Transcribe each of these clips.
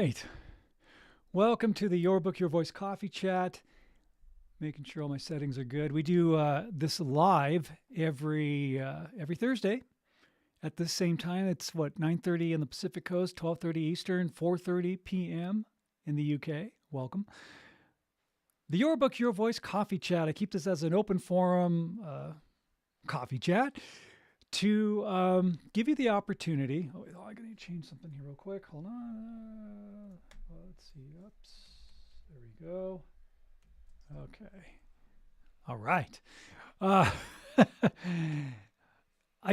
right. Welcome to the Your Book, Your Voice coffee chat. Making sure all my settings are good. We do this live every Thursday at the same time. It's 9:30 in the Pacific Coast, 12:30 Eastern, 4:30 p.m. in the UK. Welcome. The Your Book, Your Voice coffee chat. I keep this as an open forum coffee chat to give you the opportunity. Oh, I got to change something here real quick. Hold on. Let's see. Oops. There we go. Okay. All right. I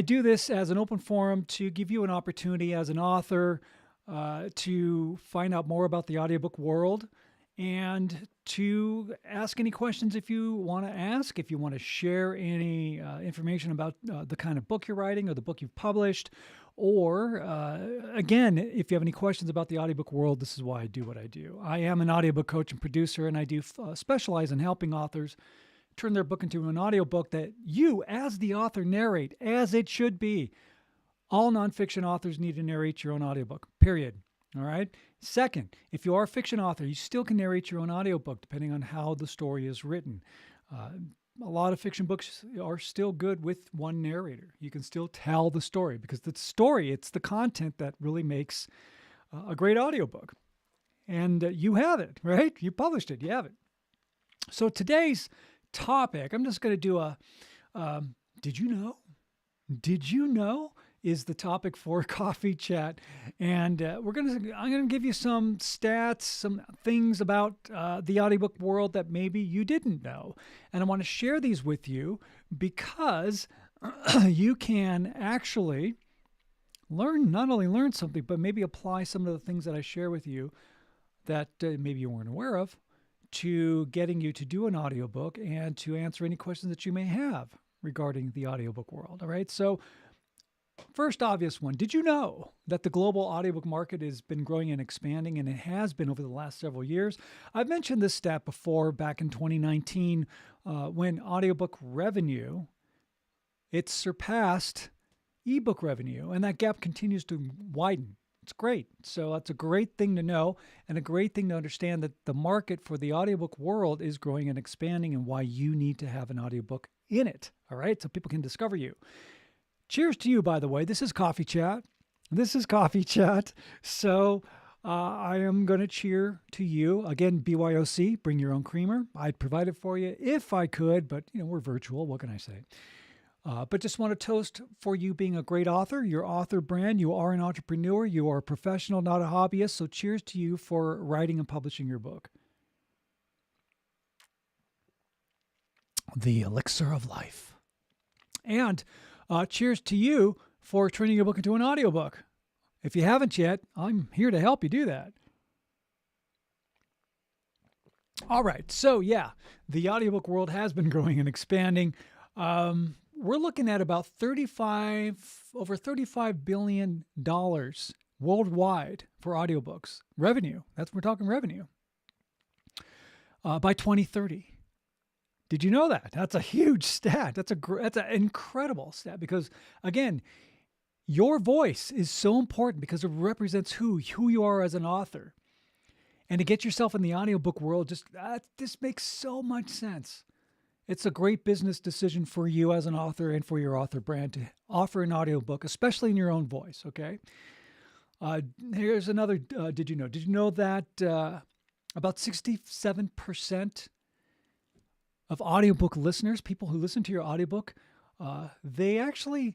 do this as an open forum to give you an opportunity as an author to find out more about the audiobook world and to ask any questions if you want to ask, if you want to share any information about the kind of book you're writing or the book you've published, or again, if you have any questions about the audiobook world, this is why I do what I do. I am an audiobook coach and producer, and I do specialize in helping authors turn their book into an audiobook that you, as the author, narrate as it should be. All nonfiction authors need to narrate your own audiobook, period. All right. Second, if you are a fiction author, you still can narrate your own audiobook depending on how the story is written. A lot of fiction books are still good with one narrator. You can still tell the story because the story, it's the content that really makes a great audiobook. And you have it, right? You published it. You have it. So today's topic, I'm just going to do a did you know? Did you know? Is the topic for coffee chat, and I'm gonna give you some stats, some things about the audiobook world that maybe you didn't know, and I want to share these with you because you can actually not only learn something, but maybe apply some of the things that I share with you that maybe you weren't aware of to getting you to do an audiobook and to answer any questions that you may have regarding the audiobook world. All right, so. First obvious one, did you know that the global audiobook market has been growing and expanding, and it has been over the last several years? I've mentioned this stat before back in 2019 when audiobook revenue, it surpassed ebook revenue, and that gap continues to widen. It's great. So that's a great thing to know and a great thing to understand that the market for the audiobook world is growing and expanding and why you need to have an audiobook in it, all right, so people can discover you. Cheers to you, by the way. This is Coffee Chat. So I am going to cheer to you. Again, BYOC, bring your own creamer. I'd provide it for you if I could, but we're virtual. What can I say? But just want to toast for you being a great author, your author brand. You are an entrepreneur. You are a professional, not a hobbyist. So cheers to you for writing and publishing your book. The elixir of life. And cheers to you for turning your book into an audiobook. If you haven't yet, I'm here to help you do that. All right. So yeah, the audiobook world has been growing and expanding. We're looking at about over $35 billion worldwide for audiobooks. Revenue. We're talking revenue. By 2030. Did you know that? That's a huge stat. That's an incredible stat because, again, your voice is so important because it represents who you are as an author. And to get yourself in the audiobook world, this makes so much sense. It's a great business decision for you as an author and for your author brand to offer an audiobook, especially in your own voice, okay? Here's another, did you know? Did you know that about 67% of audiobook listeners, people who listen to your audiobook, they actually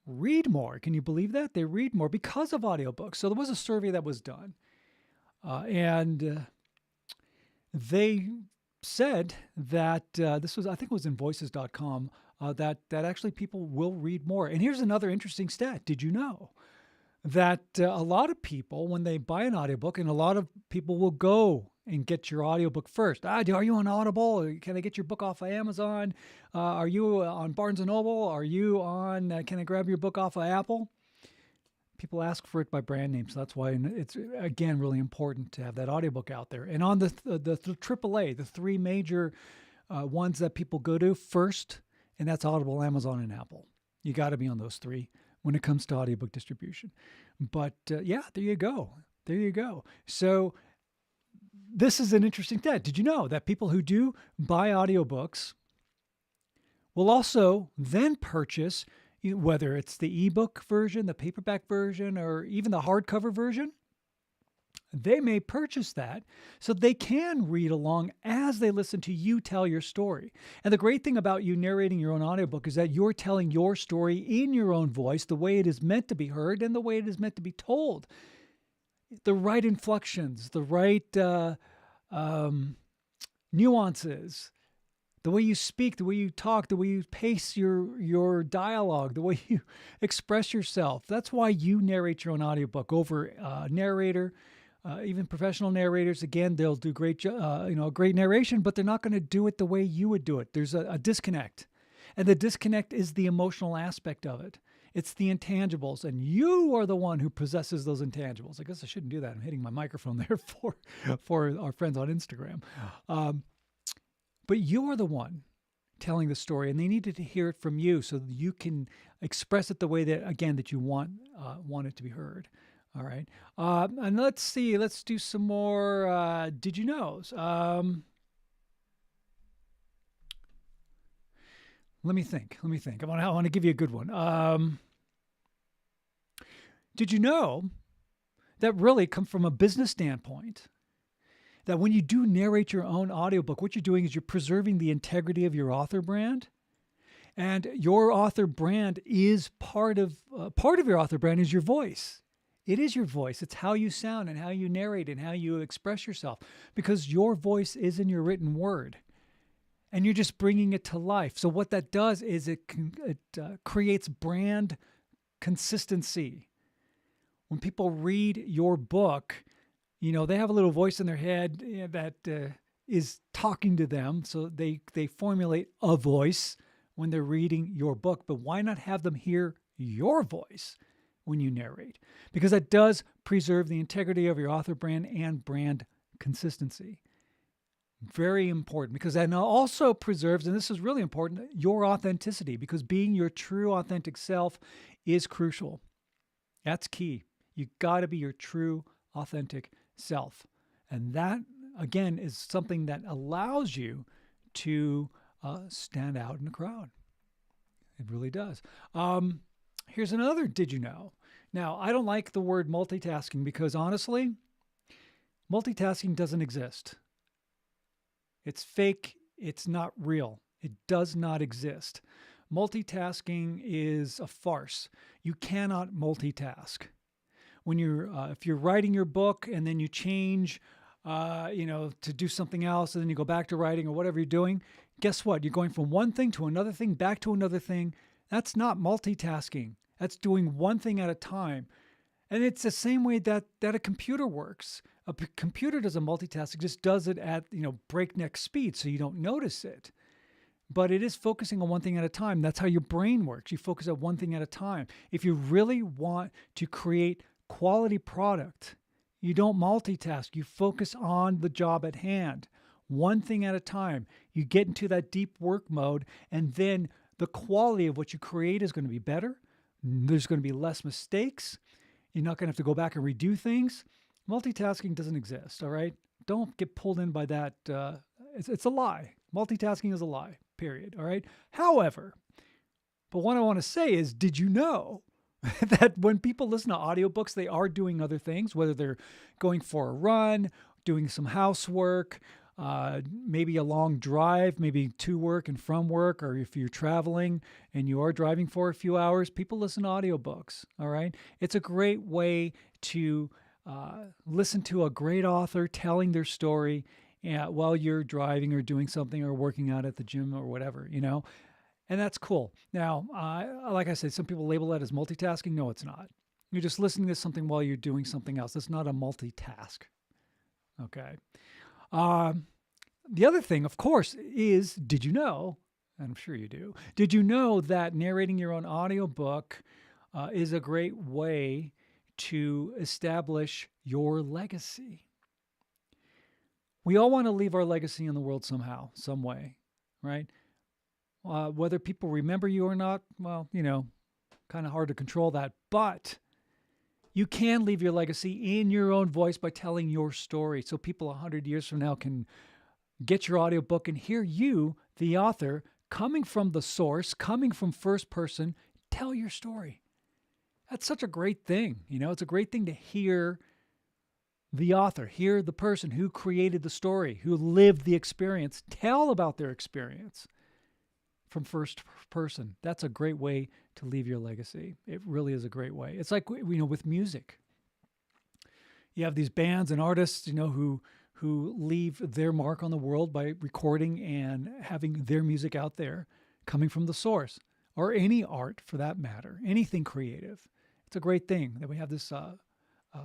read more. Can you believe that? They read more because of audiobooks. So there was a survey that was done, and they said that this was, I think it was in voices.com, that actually people will read more. And here's another interesting stat. Did you know that a lot of people, when they buy an audiobook, and a lot of people will go and get your audiobook first. Are you on Audible? Can I get your book off of Amazon? Are you on Barnes & Noble? Are you on, can I grab your book off of Apple? People ask for it by brand name, so that's why it's, again, really important to have that audiobook out there. And on the AAA, the three major ones that people go to first, and that's Audible, Amazon, and Apple. You got to be on those three when it comes to audiobook distribution. But yeah, there you go. There you go. So this is an interesting thing. Did you know that people who do buy audiobooks will also then purchase, whether it's the ebook version, the paperback version, or even the hardcover version? They may purchase that so they can read along as they listen to you tell your story. And the great thing about you narrating your own audiobook is that you're telling your story in your own voice, the way it is meant to be heard and the way it is meant to be told. The right inflections, the right nuances, the way you speak, the way you talk, the way you pace your dialogue, the way you express yourself. That's why you narrate your own audiobook over a narrator. Even professional narrators, again, they'll do great narration, but they're not going to do it the way you would do it. There's a disconnect. And the disconnect is the emotional aspect of it. It's the intangibles, and you are the one who possesses those intangibles. I guess I shouldn't do that. I'm hitting my microphone there for our friends on Instagram. But you are the one telling the story, and they needed to hear it from you so that you can express it the way that, again, that you want it to be heard. All right. And let's see. Let's do some more did you knows. Let me think. I want to give you a good one. Did you know that really come from a business standpoint, that when you do narrate your own audiobook, what you're doing is you're preserving the integrity of your author brand. And your author brand is part of your author brand is your voice. It is your voice. It's how you sound and how you narrate and how you express yourself, because your voice is in your written word and you're just bringing it to life. So what that does is it creates brand consistency. When people read your book, they have a little voice in their head that is talking to them. So they formulate a voice when they're reading your book. But why not have them hear your voice when you narrate? Because that does preserve the integrity of your author brand and brand consistency. Very important, because that also preserves, and this is really important, your authenticity, because being your true authentic self is crucial. That's key. You got to be your true authentic self. And that, again, is something that allows you to stand out in the crowd. It really does. Here's another did you know. Now, I don't like the word multitasking because honestly, multitasking doesn't exist. It's fake. It's not real. It does not exist. Multitasking is a farce. You cannot multitask. When if you're writing your book and then you change, to do something else, and then you go back to writing or whatever you're doing, guess what? You're going from one thing to another thing, back to another thing. That's not multitasking. That's doing one thing at a time. And it's the same way that a computer works. A computer doesn't multitask. It just does it at, breakneck speed, so you don't notice it. But it is focusing on one thing at a time. That's how your brain works. You focus on one thing at a time. If you really want to create quality product, you don't multitask. You focus on the job at hand, one thing at a time. You get into that deep work mode, and then the quality of what you create is going to be better. There's going to be less mistakes. You're not going to have to go back and redo things. Multitasking doesn't exist, all right? Don't get pulled in by that. It's a lie. Multitasking is a lie, period, all right? However, but what I want to say is, did you know that when people listen to audiobooks, they are doing other things, whether they're going for a run, doing some housework, maybe a long drive, maybe to work and from work, or if you're traveling and you are driving for a few hours, people listen to audiobooks, all right? It's a great way to listen to a great author telling their story while you're driving or doing something or working out at the gym or whatever, and that's cool. Now, like I said, some people label that as multitasking. No, it's not. You're just listening to something while you're doing something else. It's not a multitask. Okay. The other thing, of course, is, did you know, and I'm sure you do, did you know that narrating your own audiobook is a great way to establish your legacy? We all want to leave our legacy in the world somehow, some way, right? Whether people remember you or not, well, kind of hard to control that. But You can leave your legacy in your own voice by telling your story, so people 100 years from now can get your audiobook and hear you, the author, coming from the source, coming from first person, tell your story. That's such a great thing. It's a great thing to hear the author, hear the person who created the story, who lived the experience, tell about their experience from first person. That's a great way to leave your legacy. It really is a great way. It's like, with music. You have these bands and artists, who leave their mark on the world by recording and having their music out there coming from the source, or any art for that matter, anything creative. It's a great thing that we have this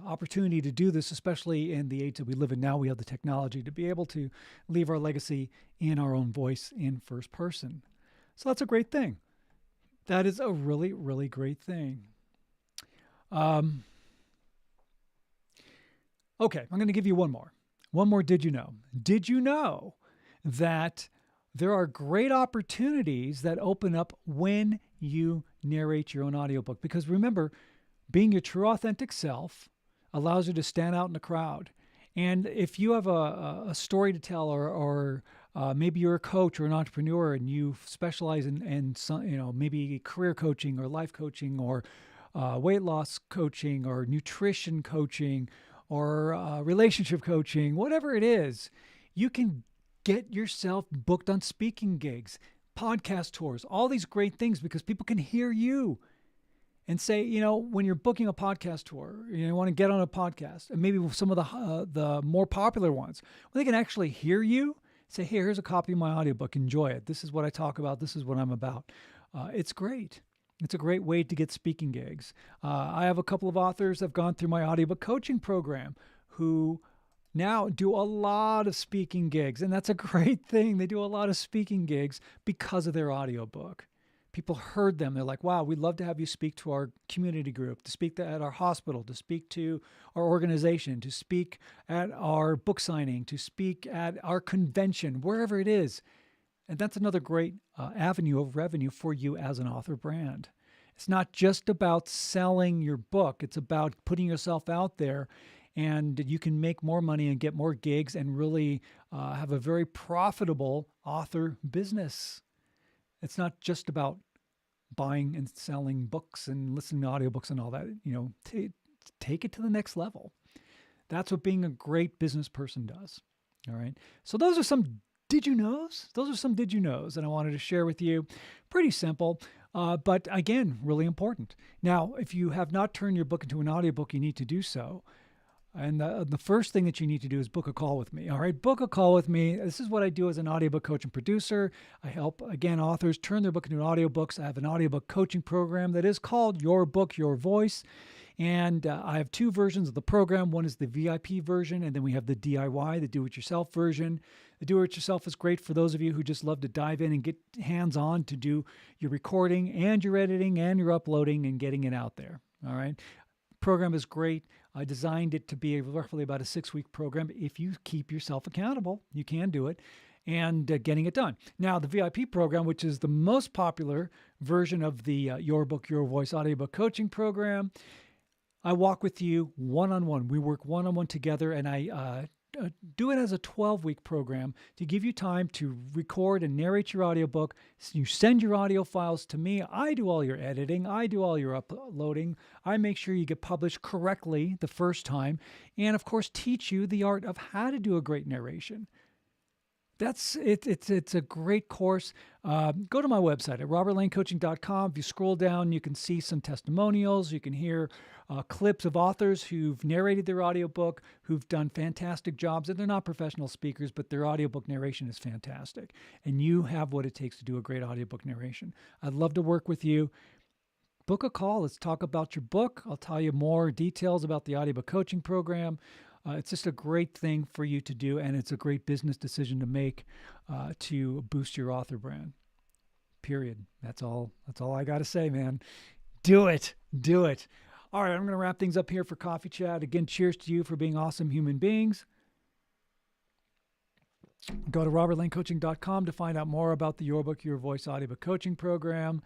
opportunity to do this, especially in the age that we live in now. We have the technology to be able to leave our legacy in our own voice in first person. So that's a great thing. That is a really, really great thing. Okay, I'm going to give you one more. One more did you know? Did you know that there are great opportunities that open up when you narrate your own audiobook? Because remember, being your true authentic self allows you to stand out in the crowd. And if you have a story to tell, or maybe you're a coach or an entrepreneur and you specialize in some, maybe career coaching or life coaching or weight loss coaching or nutrition coaching or relationship coaching, whatever it is, you can get yourself booked on speaking gigs, podcast tours, all these great things, because people can hear you and say, when you're booking a podcast tour, you want to get on a podcast, and maybe some of the more popular ones, they can actually hear you say, hey, here's a copy of my audiobook. Enjoy it. This is what I talk about. This is what I'm about. It's great. It's a great way to get speaking gigs. I have a couple of authors that have gone through my audiobook coaching program who now do a lot of speaking gigs. And that's a great thing. They do a lot of speaking gigs because of their audiobook. People heard them. They're like, wow, we'd love to have you speak to our community group, to speak at our hospital, to speak to our organization, to speak at our book signing, to speak at our convention, wherever it is. And that's another great avenue of revenue for you as an author brand. It's not just about selling your book. It's about putting yourself out there, and you can make more money and get more gigs and really have a very profitable author business. It's not just about buying and selling books and listening to audiobooks and all that. Take it to the next level. That's what being a great business person does. All right. So those are some did you knows? Those are some did you knows that I wanted to share with you. Pretty simple, but again, really important. Now, if you have not turned your book into an audiobook, you need to do so. And the first thing that you need to do is book a call with me. All right, book a call with me. This is what I do as an audiobook coach and producer. I help, again, authors turn their book into audiobooks. I have an audiobook coaching program that is called Your Book, Your Voice. And I have two versions of the program. One is the VIP version, and then we have the DIY, the do-it-yourself version. The do-it-yourself is great for those of you who just love to dive in and get hands-on to do your recording and your editing and your uploading and getting it out there. All right. Program is great. I designed it to be roughly about a 6-week program. If you keep yourself accountable, you can do it, and getting it done. Now, the VIP program, which is the most popular version of the Your Book, Your Voice audiobook coaching program, I walk with you one-on-one. We work one-on-one together, and I do it as a 12-week program to give you time to record and narrate your audiobook. You send your audio files to me. I do all your editing. I do all your uploading. I make sure you get published correctly the first time, and of course teach you the art of how to do a great narration. That's it. It's a great course. Go to my website at robertlanecoaching.com. If you scroll down, you can see some testimonials. You can hear clips of authors who've narrated their audiobook, who've done fantastic jobs. And they're not professional speakers, but their audiobook narration is fantastic. And you have what it takes to do a great audiobook narration. I'd love to work with you. Book a call. Let's talk about your book. I'll tell you more details about the audiobook coaching program. It's just a great thing for you to do, and it's a great business decision to make to boost your author brand. Period. That's all I got to say, man. Do it. Do it. All right, I'm going to wrap things up here for Coffee Chat. Again, cheers to you for being awesome human beings. Go to robertlanecoaching.com to find out more about the Your Book, Your Voice audiobook coaching program.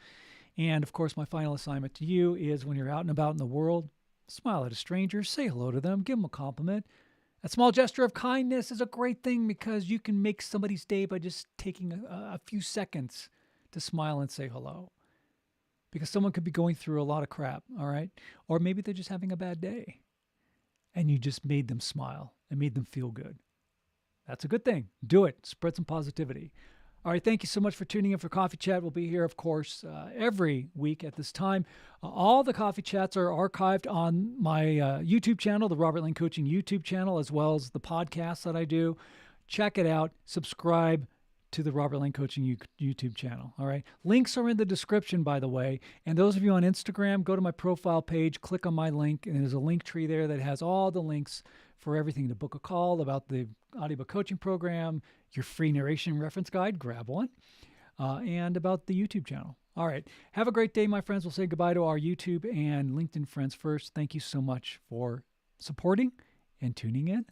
And, of course, my final assignment to you is when you're out and about in the world, Smile at a stranger, say hello to them, give them a compliment. A small gesture of kindness is a great thing because you can make somebody's day by just taking a few seconds to smile and say hello. Because someone could be going through a lot of crap, all right? Or maybe they're just having a bad day and you just made them smile and made them feel good. That's a good thing. Do it. Spread some positivity. All right, thank you so much for tuning in for Coffee Chat. We'll be here, of course, every week at this time. All the Coffee Chats are archived on my YouTube channel, the Robert Lane Coaching YouTube channel, as well as the podcasts that I do. Check it out. Subscribe to the Robert Lane Coaching YouTube channel. All right. Links are in the description, by the way. And those of you on Instagram, go to my profile page, click on my link, and there's a link tree there that has all the links for everything, to book a call, about the audiobook coaching program, your free narration reference guide, grab one, and about the YouTube channel. All right. Have a great day, my friends. We'll say goodbye to our YouTube and LinkedIn friends first. Thank you so much for supporting and tuning in.